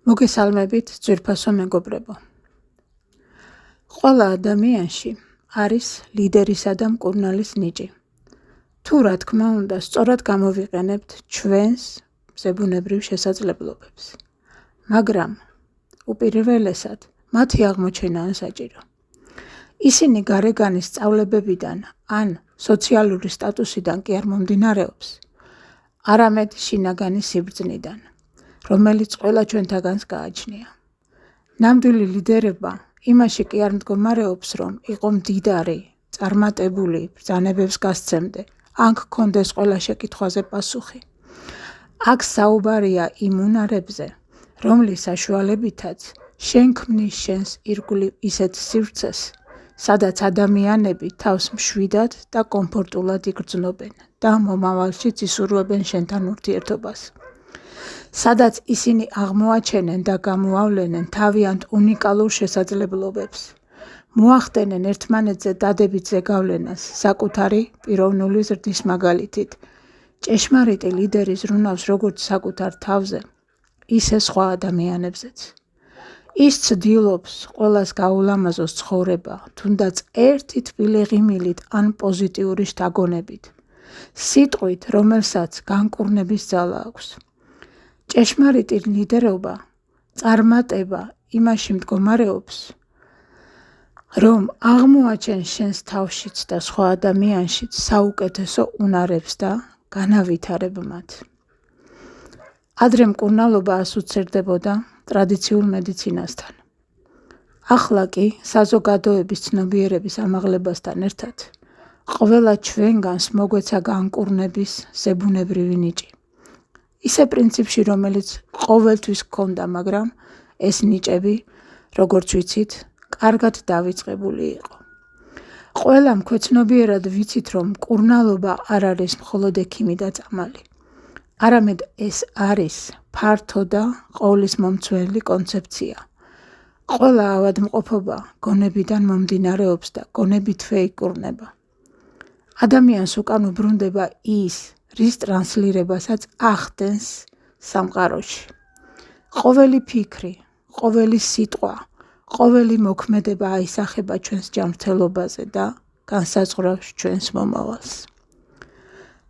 მოგესალმებით, ძვირფასო მეგობრებო. ყველა ადამიანში არის ლიდერისა და მკურნალის ნიჭი. თუ რა თქმა უნდა, სწორად გამოვიყენებთ ჩვენს ზებუნებრივ შესაძლებლობებს. მაგრამ უპირველესად მათი აღმოჩენაა საჭირო. ისინი გარეგანის სწავლებებიდან ან სოციალური სტატუსიდან კი არ მომდინარეობს, არამედ შინაგანი სიბრძნიდან, რომელიც ყველა ჩვენთაგანს გააჩნია. ნამდვილი ლიდერება იმაში კი არ მდგომარეობს, რომ იყო მდიდარი, წარმატებული, ბრძანებებს გასცემდე, ან გქონდეს ყველა შეკითხვაზე პასუხი. აქ საუბარია იმ უნარებზე, რომლის საშუალებითაც შენ ქმნის შენს ირგვლივ ისეთ სივრცეს, სადაც ადამიანები თავს მშვიდად და კომფორტულად იგრძნობენ და მომავალშიც ისურვებენ შენთან ურთიერთობას. სადაც ისინი აღმოაჩენენ და გამოავლენენ თავიანთ უნიკალურ შესაძლებლობებს, მოახდენენ ერთმანეთზე დადებით ზეგავლენას საკუთარი პიროვნული ზრდის მაგალითით, ჭეშმარიტი ლიდერი ზრუნავს როგორც საკუთარ თავზე, ისე სხვა ადამიანებზეც. ის ცდილობს ყველას გაულამაზოს ცხოვრება, თუნდაც ერთი თბილი ღიმილით ან პოზიტიური შთაგონებით, სიტყვით, რომელსაც განკურნების ძალა აქვს. ჭეშმარიტი ლიდერობა, წარმატება იმაში მდგომარეობს, რომ აღმოაჩენს შენს თავშიც და სხვა ადამიანშიც საუკეთესო უნარებს და განავითარებ მათ. ადრე მკურნალობა ასოცირდებოდა ტრადიციულ მედიცინასთან. ახლა კი საზოგადოების ცნობიერების ამაღლებასთან ერთად ყველა ჩვენგანს მოგვეცა განკურნების ზებუნებრივი ნიჭი. ისე პრინციპში, რომელიც ყოველთვის გქონდა, მაგრამ ეს ნიჭები, როგორც ვიცით, კარგად დავიწყებული იყო. ყველა მქვეცნობიერად ვიცით, რომ მკურნალობა არ არის მხოლოდ ექიმი და წამალი. არამედ ეს არის ფართო და ყოვლის მომცველი კონცეფცია. ყველა ავადმყოფობა გონებიდან მომდინარეობს და გონებითვე იკურნება. ადამიანს უკან უბრუნდება ის, რის ტრანსლირებასაც ახდენს სამყაროში. ყოველი ფიქრი, ყოველი სიტყვა, ყოველი მოქმედება აისახება ჩვენს ჯანმრთელობაზე და განსაზღვრავს ჩვენს მომავალს.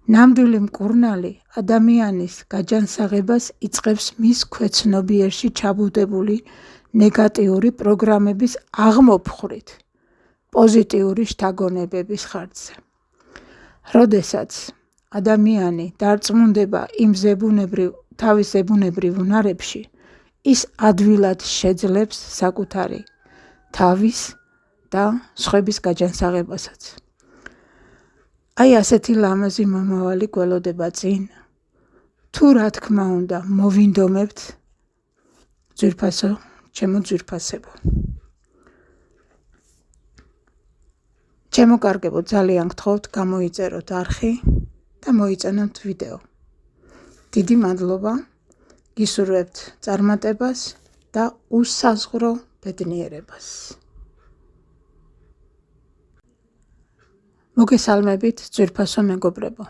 ნამდვილი მკურნალი ადამიანის გაჯანსაღებას იწყებს მის ქვეცნობიერში ჩაბუდებული ნეგატიური პროგრამების აღმოფხვრით, პოზიტიური შთაგონებების ხარჯზე. როდესაც ადამიანი დარწმუნდება იმ თავის ზებუნებრივ უნარებში, ის ადვილად შეძლებს საკუთარი თავის და სხვების გაჯანსაღებასაც. აი ასეთი ლამაზი მომავალი გველოდება წინ. თუ რა თქმა უნდა, მოვინდომებთ, ძვირფასო, ჩემო ძვირფასებო. ჩემო კარგებო, ძალიან გთხოვთ, გამოიწეროთ არხი და მოიწონოთ ვიდეო. დიდი მადლობა, გისურვებთ წარმატებას და უსაზღვრო ბედნიერებას. მოგესალმებით, ძვირფასო მეგობრებო.